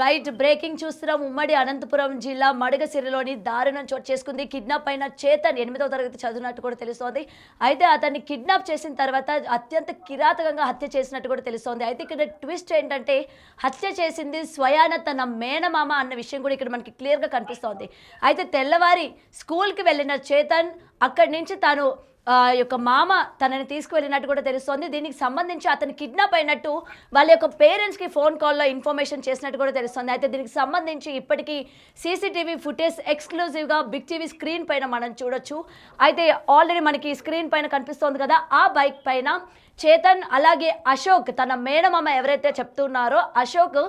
Right breaking చూస్తున్నాం. ఉమ్మడి అనంతపురం జిల్లా మడగసిరిలోని దారుణం చోటు చేసుకుంది. కిడ్నాప్ అయిన చేతన్ 8వ తరగతి చదివినట్టు కూడా తెలుస్తోంది. అయితే అతన్ని కిడ్నాప్ చేసిన తర్వాత అత్యంత కిరాతకంగా హత్య చేసినట్టు కూడా తెలుస్తోంది. అయితే ఇక్కడ ట్విస్ట్ ఏంటంటే హత్య చేసింది స్వయాన తన మేనమామ అన్న విషయం కూడా ఇక్కడ మనకి క్లియర్గా కనిపిస్తోంది. అయితే తెల్లవారి స్కూల్కి వెళ్ళిన చేతన్ అక్కడి నుంచి తాను యొక్క మామ తనని తీసుకువెళ్ళినట్టు కూడా తెలుస్తోంది. దీనికి సంబంధించి అతను కిడ్నాప్ అయినట్టు వాళ్ళ యొక్క పేరెంట్స్కి ఫోన్ కాల్లో ఇన్ఫర్మేషన్ చేసినట్టు కూడా తెలుస్తుంది. అయితే దీనికి సంబంధించి ఇప్పటికీ సీసీటీవీ ఫుటేజ్ ఎక్స్క్లూజివ్గా బిగ్ టీవీ స్క్రీన్ పైన మనం చూడొచ్చు. అయితే ఆల్రెడీ మనకి స్క్రీన్ పైన కనిపిస్తోంది కదా, ఆ బైక్ పైన చేతన్ అలాగే అశోక్ తన మేనమామ ఎవరైతే చెప్తున్నారో అశోక్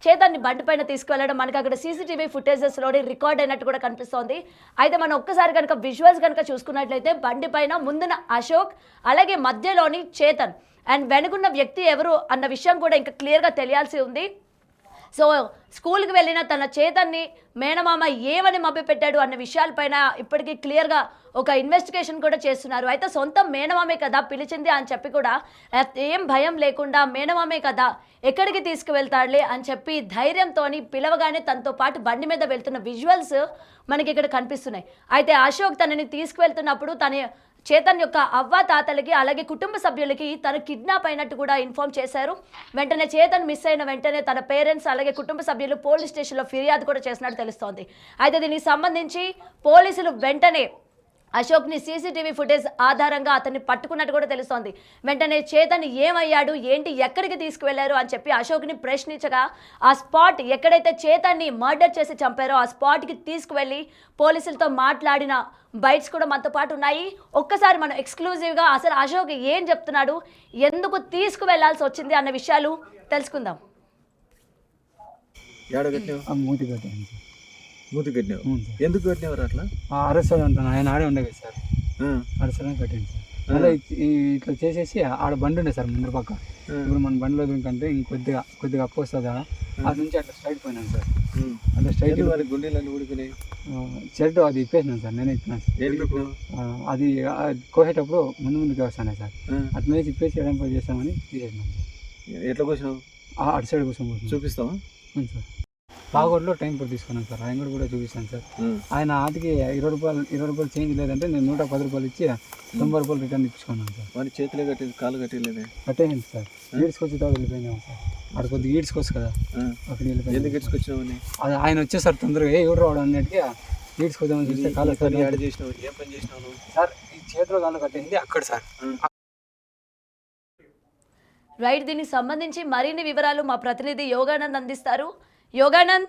చేతన్ని బండి పైన తీసుకువెళ్ళడం మనకి అక్కడ సీసీటీవీ ఫుటేజెస్లోని రికార్డ్ అయినట్టు కూడా కనిపిస్తోంది. అయితే మనం ఒక్కసారి కనుక విజువల్స్ కనుక చూసుకున్నట్లయితే బండి పైన ముందున అశోక్ అలాగే మధ్యలోని చేతన్ అండ్ వెనుకున్న వ్యక్తి ఎవరు అన్న విషయం కూడా ఇంకా క్లియర్గా తెలియాల్సి ఉంది. సో స్కూల్కి వెళ్ళిన తన చేతన్ని మేనమామ ఏమని మభ్యపెట్టాడు అన్న విషయాలపైన ఇప్పటికీ క్లియర్గా ఒక ఇన్వెస్టిగేషన్ కూడా చేస్తున్నారు. అయితే సొంత మేనమామే కదా పిలిచింది అని చెప్పి కూడా ఏం భయం లేకుండా మేనమామే కదా ఎక్కడికి తీసుకువెళ్తాడులే అని చెప్పి ధైర్యంతో పిలవగానే తనతో పాటు బండి మీద వెళ్తున్న విజువల్స్ మనకి ఇక్కడ కనిపిస్తున్నాయి. అయితే అశోక్ తనని తీసుకువెళ్తున్నప్పుడు తన చేతన్ యొక్క అవ్వ తాతలకి అలాగే కుటుంబ సభ్యులకి తను కిడ్నాప్ అయినట్టు కూడా ఇన్ఫార్మ్ చేశారు. వెంటనే చేతన్ మిస్ అయిన వెంటనే తన పేరెంట్స్ అలాగే కుటుంబ సభ్యులు పోలీస్ స్టేషన్లో ఫిర్యాదు కూడా చేసినట్టు తెలుస్తోంది. అయితే దీనికి సంబంధించి పోలీసులు వెంటనే అశోక్ని సీసీటీవీ ఫుటేజ్ ఆధారంగా అతన్ని పట్టుకున్నట్టు కూడా తెలుస్తోంది. వెంటనే చేతన్ ఏమయ్యాడు ఏంటి ఎక్కడికి తీసుకువెళ్లారు అని చెప్పి అశోక్ని ప్రశ్నించగా ఆ స్పాట్ ఎక్కడైతే చేతన్ని మర్డర్ చేసి చంపారో ఆ స్పాట్కి తీసుకువెళ్ళి పోలీసులతో మాట్లాడిన బైట్స్ కూడా మనతో పాటు ఉన్నాయి. ఒక్కసారి మనం ఎక్స్క్లూజివ్గా అసలు అశోక్ ఏం చెప్తున్నాడు, ఎందుకు తీసుకువెళ్లాల్సి వచ్చింది అన్న విషయాలు తెలుసుకుందాం. మూతి కట్టినావు ఎందుకు కట్టినవారు అట్లా? అరసలు అంటాను ఆయన ఆడే ఉండే కదా సార్, అరసలని కట్టింది సార్. మళ్ళీ ఇట్లా చేసేసి ఆడ బండి ఉండే సార్ ముందర పక్క. ఇప్పుడు మన బండిలో దింకంటే కొద్దిగా అప్పు వస్తుందా అది నుంచి అట్లా స్ట్రైట్ పోయినాను సార్. అట్లా స్ట్రైట్ వారి గుండెలన్నీ ఊడిపోయినాయి. షర్ట్ అది ఇప్పేసినాను సార్, నేనే ఇప్పినాను. అది కోసేటప్పుడు ముందుగా వస్తానే సార్, అట్లా నుంచి ఇప్పేసి ఎడంపై చేస్తామని తీసేసినాను సార్. ఎట్లా కూర్చున్నావు? అటు సైడ్ కోసం చూపిస్తావా? సార్ పాగోడ్లో టైం కూడా తీసుకున్నాను సార్, ఆయన కూడా చూపిస్తాను సార్. ఆయన ఆటికి 20 రూపాయలు చేంజ్ లేదంటే నేను 110 రూపాయలు ఇచ్చి 90 రూపాయలు రిటర్న్ ఇచ్చుకున్నాను సార్. వాడి చేతులే కట్టేది, కాలు కట్టేయలేదే? కట్టేయండి సార్. ఈడ్స్కొచ్చి తాగు వెళ్ళిపోయినాము సార్. అక్కడ కొద్దిగా ఈడ్చుకోవచ్చు కదా, అక్కడ వెళ్ళిపోయి. ఎందుకు ఈడ్చుకొచ్చినావని? అది ఆయన వచ్చేసారు తొందరగా ఎవరు రావడం అన్నట్టుగా ఈడ్చుకొద్దామని చూస్తే కాలు యాడ్ చేసినావు. ఏం పని చేసినావు సార్? ఈ చేతిలో కాళ్ళు కట్టేసింది అక్కడ సార్. రైట్, దీనికి సంబంధించి మరిన్ని వివరాలు మా ప్రతినిధి యోగానంద్ అందిస్తారు. యోగానంద్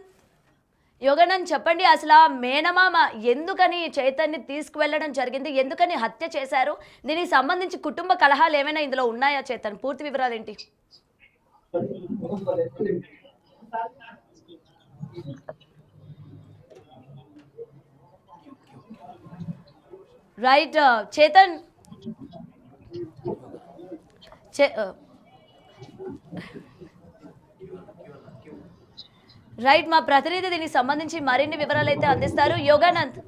చెప్పండి, అసలు మేనమామ ఎందుకని చైతన్యని తీసుకువెళ్ళడం జరిగింది, ఎందుకని హత్య చేశారు, దీనికి సంబంధించి కుటుంబ కలహాలు ఏమైనా ఇందులో ఉన్నాయా? చైతన్ పూర్తి వివరాలు ఏంటి? రైట్ చేతన్, రైట్, మా ప్రతినిధి దీనికి సంబంధించి మరిన్ని వివరాలు అయితే అందిస్తారు. యోగానంద్,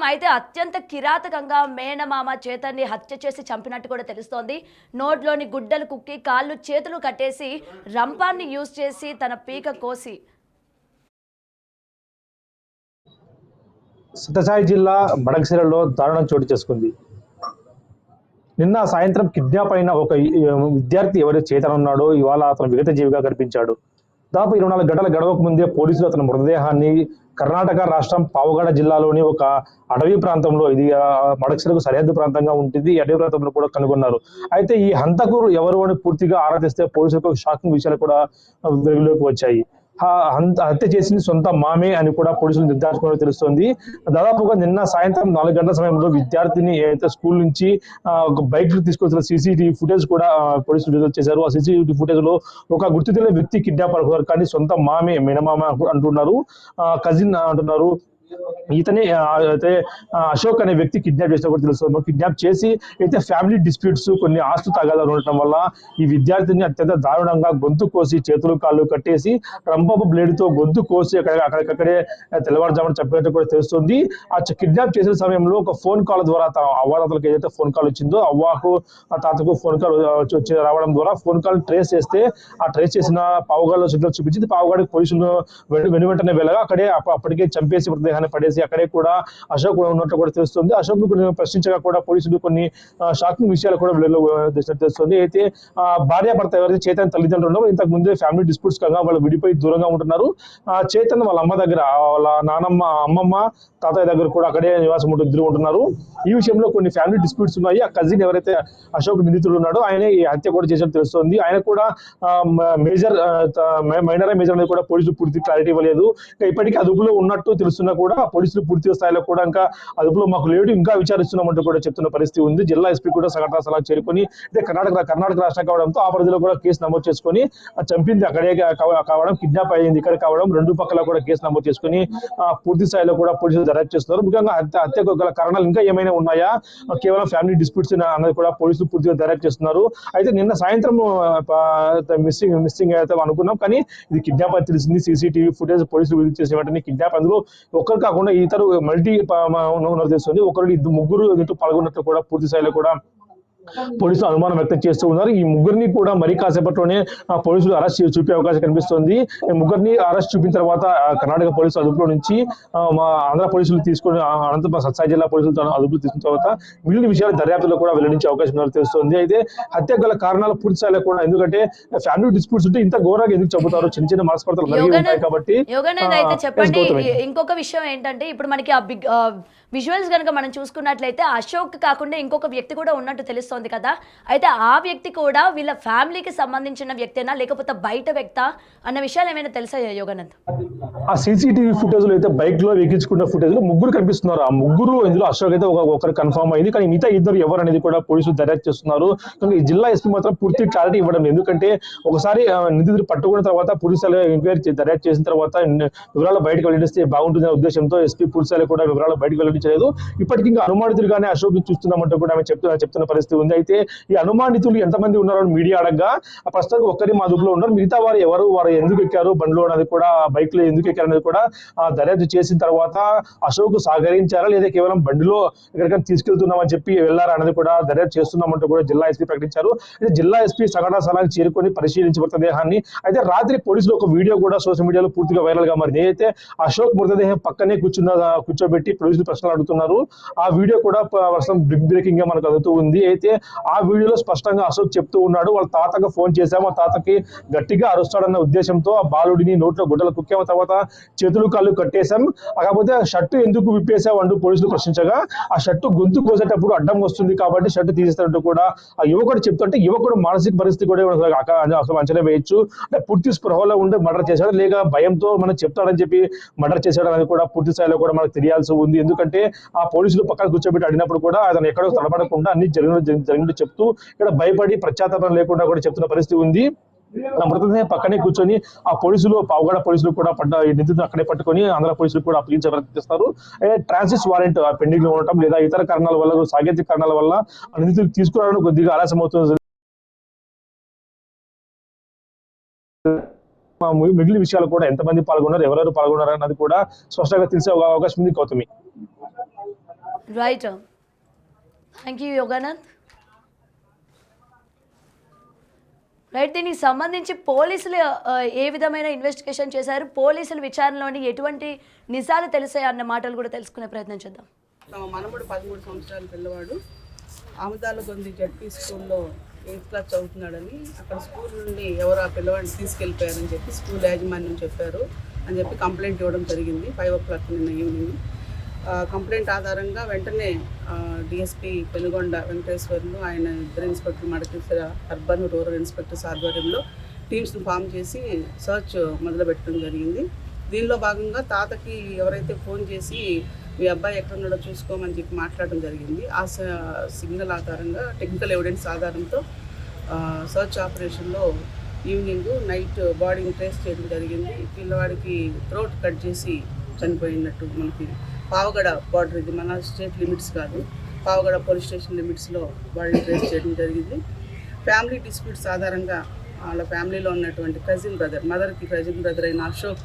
అయితే అత్యంత కిరాతకంగా మేనమామ చేతన్ని హత్య చేసి చంపినట్టు కూడా తెలుస్తోంది. నోట్లోని గుడ్డలు కుక్కి కాళ్ళు చేతులు కట్టేసి రంపాన్ని యూజ్ చేసి తన పీక కోసి. సత్యసాయి జిల్లా మడగసిరలో దారుణం చోటు చేసుకుంది. నిన్న సాయంత్రం కిడ్నాప్ అయిన ఒక విద్యార్థి ఎవరైతే చేతన్ ఉన్నాడో ఇవాళ అతను విగత జీవిగా కనిపించాడు. దాదాపు 24 గంటల గడవక ముందే పోలీసులు అతని మృతదేహాన్ని కర్ణాటక రాష్ట్రం పావగడ జిల్లాలోని ఒక అటవీ ప్రాంతంలో, ఇది మడగసిరకు సరిహద్దు ప్రాంతంగా ఉంటుంది, ఈ అటవీ ప్రాంతంలో కూడా కనుగొన్నారు. అయితే ఈ హంతకులు ఎవరు అని పూర్తిగా ఆరా తీస్తే పోలీసులకు షాకింగ్ విషయాలు కూడా వెలుగులోకి వచ్చాయి. హత్య చేసింది సొంత మామే అని కూడా పోలీసులు నిర్ధారించుకున్నట్టు తెలుస్తోంది. దాదాపుగా నిన్న సాయంత్రం 4 గంటల సమయంలో విద్యార్థిని ఏదైతే స్కూల్ నుంచి ఒక బైక్ తీసుకొచ్చిన సీసీటీవీ ఫుటేజ్ కూడా పోలీసులు విడుదల చేశారు. ఆ సీసీటీవీ ఫుటేజ్ లో ఒక గుర్తు తెలియని వ్యక్తి కిడ్నాప్ అనుకున్నారు, కానీ సొంత మామే, మేనమామ అంటున్నారు, కజిన్ అంటున్నారు. ఇతనే అయితే అశోక్ అనే వ్యక్తి కిడ్నాప్ చేసిన కూడా తెలుస్తుంది. కిడ్నాప్ చేసి అయితే ఫ్యామిలీ డిస్ప్యూట్స్, కొన్ని ఆస్తు తగాదాలు ఉండటం వల్ల ఈ విద్యార్థిని అత్యంత దారుణంగా గొంతు కోసి చేతులు కాళ్ళు కట్టేసి రంపపు బ్లేడ్ తో గొంతు కోసి అక్కడికక్కడే తెల్లవారుజామున చెప్పినట్టు కూడా తెలుస్తుంది. ఆ కిడ్నాప్ చేసిన సమయంలో ఒక ఫోన్ కాల్ ద్వారా తన అవ్వాతాతలకు ఏదైతే ఫోన్ కాల్ వచ్చిందో, అవ్వకు ఆ తాతకు ఫోన్ కాల్ వచ్చి రావడం ద్వారా ఫోన్ కాల్ ట్రేస్ చేస్తే, ఆ ట్రేస్ చేసిన పావుగాల్లో సిగ్నల్ చూపించింది. పావుగాడికి పోలీసులు వెంటనే వెళ్ళగా అక్కడే అప్పటికే చంపేసి మృతదేహాన్ని పడేసి అక్కడే కూడా అశోక్ ఉన్నట్టు కూడా తెలుస్తుంది. అశోక్ ప్రశ్నించగా కూడా పోలీసులు కొన్ని షాకింగ్ విషయాలు కూడా తెలుస్తుంది. అయితే భార్యాభర్త ఎవరైతే చైతన్య తల్లిదండ్రులు ఉన్నారో ఇంతకు ముందే ఫ్యామిలీ డిస్ప్యూట్స్ కాగా వాళ్ళు విడిపోయి దూరంగా ఉంటున్నారు. చైతన్య వాళ్ళ అమ్మ దగ్గర, వాళ్ళ నానమ్మ, అమ్మమ్మ, తాతయ్య దగ్గర కూడా అక్కడే నివాసం ఇద్దరు ఉంటున్నారు. ఈ విషయంలో కొన్ని ఫ్యామిలీ డిస్ప్యూట్స్ ఉన్నాయి. ఆ కజిన్ ఎవరైతే అశోక్ నిందితుడు ఉన్నాడో ఆయన ఈ హత్య కూడా చేసినట్టు తెలుస్తుంది. ఆయన కూడా మైనర్ అనేది కూడా పోలీసులు పూర్తి క్లారిటీ ఇవ్వలేదు. ఇప్పటికీ అదుపులో ఉన్నట్టు తెలుస్తున్నా కూడా పోలీసులు పూర్తి స్థాయిలో కూడా ఇంకా అదుపులో మాకు లేడు, ఇంకా విచారిస్తున్నామంటూ కూడా చెప్తున్న పరిస్థితి ఉంది. జిల్లా ఎస్పీ కూడా సంఘటనా స్థలానికి చేరుకొని కర్ణాటక రాష్ట్రం కావడంతో ఆ పరిధిలో కూడా కేసు నమోదు చేసుకొని చంపింది అక్కడే కావడం, కిడ్నాప్ అయ్యింది ఇక్కడ కావడం, రెండు పక్కల కూడా కేసు నమోదు చేసుకుని పూర్తి స్థాయిలో కూడా పోలీసులు దర్యాప్తు చేస్తున్నారు. ముఖ్యంగా హత్యకు గల కారణాలు ఇంకా ఏమైనా ఉన్నాయా, కేవలం ఫ్యామిలీ డిస్ప్యూట్స్ అన్నది కూడా పోలీసులు పూర్తిగా దర్యాప్తు చేస్తున్నారు. అయితే నిన్న సాయంత్రం మిస్సింగ్ అయితే అనుకున్నాం, కానీ ఇది కిడ్నాప్ అని తెలిసింది. సీసీటీవీ ఫుటేజ్ పోలీసులు విడుదల చేసిన వెంటనే కిడ్నాప్, అందులో ఒక్కరు కాకుండా ఇతరు మల్టీ తెలుస్తుంది. ముగ్గురు దీంట్లో పాల్గొన్నట్టు కూడా పూర్తి స్థాయిలో కూడా పోలీసులు అనుమానం వ్యక్తం చేస్తూ ఉన్నారు. ఈ ముగ్గురిని కూడా మరి కాసేపట్లోనే పోలీసులు అరెస్ట్ చూపే అవకాశం కనిపిస్తోంది. ఈ ముగ్గురిని అరెస్ట్ చూపిన తర్వాత కర్ణాటక పోలీసులు అదుపులో నుంచి ఆంధ్ర పోలీసులు తీసుకుని అనంతపురం సత్సాయి జిల్లా పోలీసులు అదుపులో తీసుకున్న తర్వాత మిగిలిన విషయాలు దర్యాప్తులో కూడా వెల్లడించే అవకాశం తెలుస్తుంది. అయితే హత్య గల కారణాలు పూర్తి స్థాయిలో కూడా, ఎందుకంటే ఫ్యామిలీ డిస్ప్యూట్స్ ఉంటే ఇంత ఘోరంగా ఎందుకు చెబుతారు, చిన్న చిన్న మనస్పర్ధలు ఉంటాయి కాబట్టి. అయితే చెప్పండి, ఇంకొక విషయం ఏంటంటే ఇప్పుడు మనకి ఆ బిగ్ విజువల్స్ కనుక మనం చూసుకున్నట్లయితే అశోక్ కాకుండా ఇంకొక వ్యక్తి కూడా ఉన్నట్టు తెలుస్తోంది కదా. అయితే ఆ వ్యక్తి కూడా వీళ్ళ ఫ్యామిలీకి సంబంధించిన వ్యక్తేనా లేకపోతే బయట వ్యక్తా అన్న విషయాలు ఏమైనా తెలుసాయా యోగానంద్? ఆ సీసీటీవీ ఫుటేజ్ లో అయితే బైక్ లో ఎక్కించుకున్న ఫుటేజ్ లో ముగ్గురు కనిపిస్తున్నారు. ఆ ముగ్గురు ఇందులో అశోక్ అయితే ఒకరు కన్ఫర్మ్ అయింది, కానీ మిగతా ఇద్దరు ఎవరు అనేది కూడా పోలీసులు దర్యాప్తు చేస్తున్నారు. కానీ ఈ జిల్లా ఎస్పీ మాత్రం పూర్తి క్లారిటీ ఇవ్వడం, ఎందుకంటే ఒకసారి నిందితులు పట్టుకున్న తర్వాత పోలీసులు ఎంక్వైరీ దర్యాప్తు చేసిన తర్వాత వివరాలు బయటకు వెల్లడిస్తే బాగుంటుందనే ఉద్దేశంతో ఎస్పీ పూర్తిస్థాయిలో కూడా వివరాలు బయటకు వెల్లడించలేదు. ఇప్పటికీ ఇంకా అనుమానితులుగానే అశోక్ చూస్తున్నామంటూ కూడా ఆమె చెప్తున్న పరిస్థితి ఉంది. అయితే ఈ అనుమానితులు ఎంతమంది ఉన్నారని మీడియా అడగగా ప్రస్తుతం ఒక్కరి మా అదుపులో ఉన్నారు, మిగతా వారు ఎవరు, వారు ఎందుకు ఎక్కారు బండ్లో అనేది కూడా, బైక్ లో ఎందుకు ఎక్కారు అనేది కూడా దర్యాప్తు చేసిన తర్వాత అశోక్ సహకరించారా లేదా కేవలం బండిలో ఎక్కడికైనా తీసుకెళ్తున్నామని చెప్పి వెళ్ళారా అనేది కూడా దర్యాప్తు చేస్తున్నామంటూ కూడా జిల్లా ఎస్పీ ప్రకటించారు. అయితే జిల్లా ఎస్పీ సంఘటనా స్థలానికి చేరుకొని పరిశీలించి మృతదేహాన్ని, అయితే రాత్రి పోలీసులు ఒక వీడియో కూడా సోషల్ మీడియాలో పూర్తిగా వైరల్ గా మారింది. అయితే అశోక్ మృతదేహం పక్కనే కూర్చోబెట్టి పోలీసులు ప్రశ్నలు అడుగుతున్నారు. ఆ వీడియో కూడా బిగ్ బ్రేకింగ్ గా మనకు అందుతూ ఉంది. అయితే ఆ వీడియోలో స్పష్టంగా అశోక్ చెప్తూ ఉన్నాడు, వాళ్ళ తాతకు ఫోన్ చేశాము, ఆ తాతకి గట్టిగా అరుస్తాడన్న ఉద్దేశంతో ఆ బాలుడిని నోట్లో గుడ్డలు కుక్కాము, తర్వాత చేతులు కాళ్ళు కట్టేశాం, కాకపోతే షర్టు ఎందుకు విప్పేశావు అంటూ పోలీసులు ప్రశ్నించగా ఆ షర్టు గొంతు కోసేటప్పుడు అడ్డం వస్తుంది కాబట్టి షర్టు తీసేస్తాడంటూ కూడా ఆ యువకుడు చెప్తుంటే, యువకుడు మానసిక పరిస్థితి కూడా అంచనా వేయొచ్చు. అంటే పూర్తి స్పృహలో ఉండి మర్డర్ చేశాడు, లేక భయంతో మనం చెప్తాడని చెప్పి మర్డర్ చేశాడు అనేది కూడా పూర్తి స్థాయిలో కూడా మనకు తెలియాల్సి ఉంది. ఎందుకంటే ఆ పోలీసులు పక్కన కూర్చోబెట్టి అడిగినప్పుడు కూడా అతను ఎక్కడో తలపడకుండా అన్ని జరిగినట్టు చెప్తూ ఇక్కడ భయపడి ప్రత్యాతాపం లేకుండా కూడా చెప్తున్న పరిస్థితి ఉంది. మృతదేహం పక్కనే కూర్చొని ఆ పోలీసులు, పావుగడ పోలీసులు కూడా నిందితులు అక్కడే పట్టుకొని ఆంధ్ర పోలీసులు కూడా అప్పగించే ప్రయత్నిస్తారు. ట్రాన్సిట్ వారెంట్ పెండింగ్ లో ఉండటం లేదా ఇతర కారణాల వల్ల, సాంకేతిక కారణాల వల్ల నిందితులు తీసుకురావడం కొద్దిగా ఆలస్యం అవుతుంది. మిగిలిన విషయాలు కూడా ఎంతమంది పాల్గొన్నారు, ఎవరెవరు పాల్గొన్నారు అన్నది కూడా స్పష్టంగా తెలిసే అవకాశం ఉంది. Gautami, right, thank you Yoganand. Right, దీనికి సంబంధించి పోలీసులు ఏ విధమైన ఇన్వెస్టిగేషన్ చేశారు, పోలీసుల విచారణలోని ఎటువంటి నిజాలు తెలిసాయి అన్న మాటలు కూడా తెలుసుకునే ప్రయత్నం చేద్దాం. మనముడు 13 సంవత్సరాల పిల్లవాడు ఆముదాలగొంది జడ్పీ స్కూల్లో 8th క్లాస్ చదువుతున్నాడని, అక్కడ స్కూల్ నుండి ఎవరు ఆ పిల్లవాడిని తీసుకెళ్ళిపోయారని చెప్పి స్కూల్ యాజమాన్యం చెప్పారు అని చెప్పి కంప్లైంట్ ఇవ్వడం జరిగింది 5 o'clock నిన్న ఈవినింగ్. కంప్లైంట్ ఆధారంగా వెంటనే డిఎస్పీ పెనుగొండ వెంకటేశ్వర్లు, ఆయన ఇద్దరు inspector, Madakeshwara urban rural inspectors ఆధ్వర్యంలో టీమ్స్ను ఫామ్ చేసి సర్చ్ మొదలుపెట్టడం జరిగింది. దీనిలో భాగంగా తాతకి ఎవరైతే ఫోన్ చేసి మీ అబ్బాయి ఎక్కడున్నాడో చూసుకోమని చెప్పి మాట్లాడడం జరిగింది, ఆ సిగ్నల్ ఆధారంగా, టెక్నికల్ ఎవిడెన్స్ ఆధారంతో సర్చ్ ఆపరేషన్లో నైట్ బాడీని ట్రేస్ చేయడం జరిగింది. పిల్లవాడికి థ్రోట్ కట్ చేసి చనిపోయినట్టు మనకి పావగడ బార్డర్, ఇది మన స్టేట్ లిమిట్స్ కాదు, పావగడ పోలీస్ స్టేషన్ లిమిట్స్లో బాడీ ట్రేస్ చేయడం జరిగింది. ఫ్యామిలీ డిస్ప్యూట్స్ ఆధారంగా వాళ్ళ ఫ్యామిలీలో ఉన్నటువంటి కజిన్ బ్రదర్, మదర్కి కజిన్ బ్రదర్ అయిన అశోక్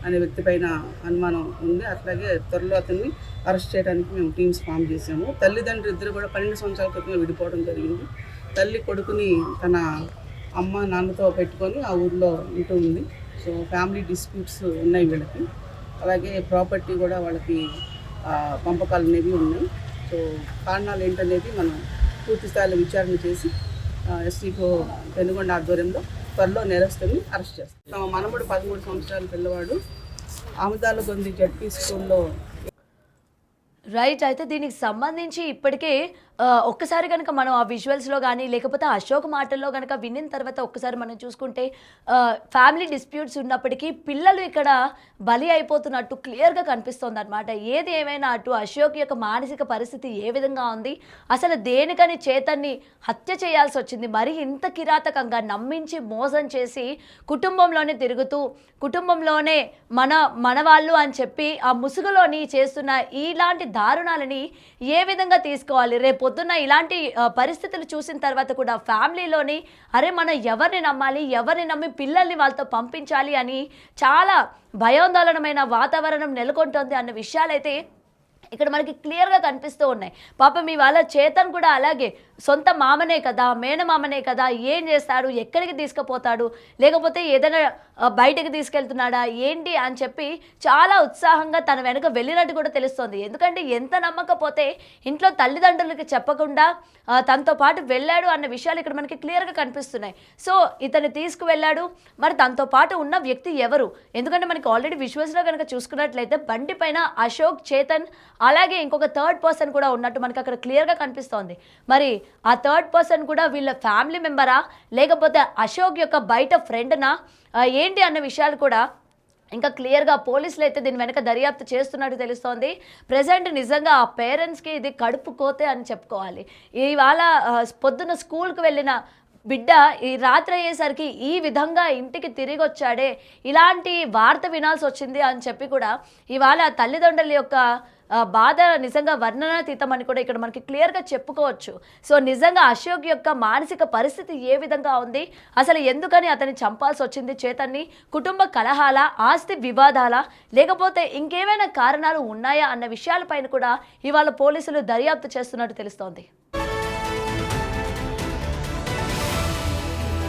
అనే వ్యక్తి పైన అనుమానం ఉంది. అట్లాగే త్వరలో అతన్ని అరెస్ట్ చేయడానికి మేము టీమ్స్ ఫామ్ చేసాము. తల్లిదండ్రులు ఇద్దరు కూడా 12 సంవత్సరాల క్రితం విడిపోవడం జరిగింది. తల్లి కొడుకుని తన అమ్మ నాన్నతో పెట్టుకొని ఆ ఊర్లో ఉంటూ ఉంది. సో ఫ్యామిలీ డిస్ప్యూట్స్ ఉన్నాయి వీళ్ళకి. అలాగే ప్రాపర్టీ కూడా వాళ్ళకి పంపకాలు అనేవి ఉన్నాయి. సో కారణాలు ఏంటనేది మనం పూర్తి స్థాయిలో విచారణ చేసి ఎస్టీకో పెనుగొండ ఆధ్వర్యంలో త్వరలో నేరస్తుని అరెస్ట్ చేస్తాం. తమ మనముడు 13 సంవత్సరాల పిల్లవాడు ఆముదాలగొంది జడ్పీ స్కూల్లో. రైట్. అయితే దీనికి సంబంధించి ఇప్పటికే ఒక్కసారి కనుక మనం ఆ విజువల్స్లో కానీ లేకపోతే అశోక్ మాటల్లో కనుక వినిన తర్వాత ఒక్కసారి మనం చూసుకుంటే ఫ్యామిలీ డిస్ప్యూట్స్ ఉన్నప్పటికీ పిల్లలు ఇక్కడ బలి అయిపోతున్నట్టు క్లియర్గా కనిపిస్తుంది అనమాట. ఏది ఏమైనా అటు అశోక్ యొక్క మానసిక పరిస్థితి ఏ విధంగా ఉంది, అసలు దేనికని చేతన్ని హత్య చేయాల్సి వచ్చింది, మరి ఇంత కిరాతకంగా నమ్మించి మోసం చేసి కుటుంబంలోనే తిరుగుతూ కుటుంబంలోనే మన వాళ్ళు అని చెప్పి ఆ ముసుగులోని చేస్తున్న ఇలాంటి దారుణాలని ఏ విధంగా తీసుకోవాలి? రేపు పొద్దున్న ఇలాంటి పరిస్థితులు చూసిన తర్వాత కూడా ఫ్యామిలీలోని అరే మనం ఎవరిని నమ్మాలి, ఎవరిని నమ్మి పిల్లల్ని వాళ్ళతో పంపించాలి అని చాలా భయాందోళనమైన వాతావరణం నెలకొంటుంది అన్న విషయాలైతే ఇక్కడ మనకి క్లియర్గా కనిపిస్తూ ఉన్నాయి. పాపం ఇవాళ చేతన్ కూడా అలాగే సొంత మామనే కదా, మేనమామనే కదా, ఏం చేస్తాడు, ఎక్కడికి తీసుకుపోతాడు, లేకపోతే ఏదైనా బయటకు తీసుకెళ్తున్నాడా ఏంటి అని చెప్పి చాలా ఉత్సాహంగా తన వెనుక వెళ్ళినట్టు కూడా తెలుస్తుంది. ఎందుకంటే ఎంత నమ్మకపోతే ఇంట్లో తల్లిదండ్రులకి చెప్పకుండా తనతో పాటు వెళ్ళాడు అన్న విషయాలు ఇక్కడ మనకి క్లియర్గా కనిపిస్తున్నాయి. సో ఇతను తీసుకువెళ్ళాడు, మరి తనతో పాటు ఉన్న వ్యక్తి ఎవరు? ఎందుకంటే మనకి ఆల్రెడీ విజువల్స్లో కనుక చూసుకున్నట్లయితే బండి పైన అశోక్, చేతన్ అలాగే ఇంకొక థర్డ్ పర్సన్ కూడా ఉన్నట్టు మనకి అక్కడ క్లియర్గా కనిపిస్తోంది. మరి ఆ థర్డ్ పర్సన్ కూడా వీళ్ళ ఫ్యామిలీ మెంబరా లేకపోతే అశోక్ యొక్క బయట ఫ్రెండ్నా ఏంటి అన్న విషయాలు కూడా ఇంకా క్లియర్గా పోలీసులు అయితే దీని వెనక దర్యాప్తు చేస్తున్నట్టు తెలుస్తోంది. ప్రజెంట్ నిజంగా ఆ పేరెంట్స్కి ఇది కడుపు కోతే అని చెప్పుకోవాలి. ఇవాళ పొద్దున్న స్కూల్కి వెళ్ళిన బిడ్డ ఈ రాత్రి అయ్యేసరికి ఈ విధంగా ఇంటికి తిరిగి వచ్చాడే, ఇలాంటి వార్త వినాల్సి వచ్చింది అని చెప్పి కూడా ఇవాళ తల్లిదండ్రుల యొక్క బాధ నిజంగా వర్ణనాతీతం అని కూడా ఇక్కడ మనకి క్లియర్గా చెప్పుకోవచ్చు. సో నిజంగా అశోక్ యొక్క మానసిక పరిస్థితి ఏ విధంగా ఉంది, అసలు ఎందుకని అతన్ని చంపాల్సి వచ్చింది చేతన్ని, కుటుంబ కలహాల, ఆస్తి వివాదాల, లేకపోతే ఇంకేమైనా కారణాలు ఉన్నాయా అన్న విషయాలపైన కూడా ఇవాళ పోలీసులు దర్యాప్తు చేస్తున్నట్టు తెలుస్తోంది.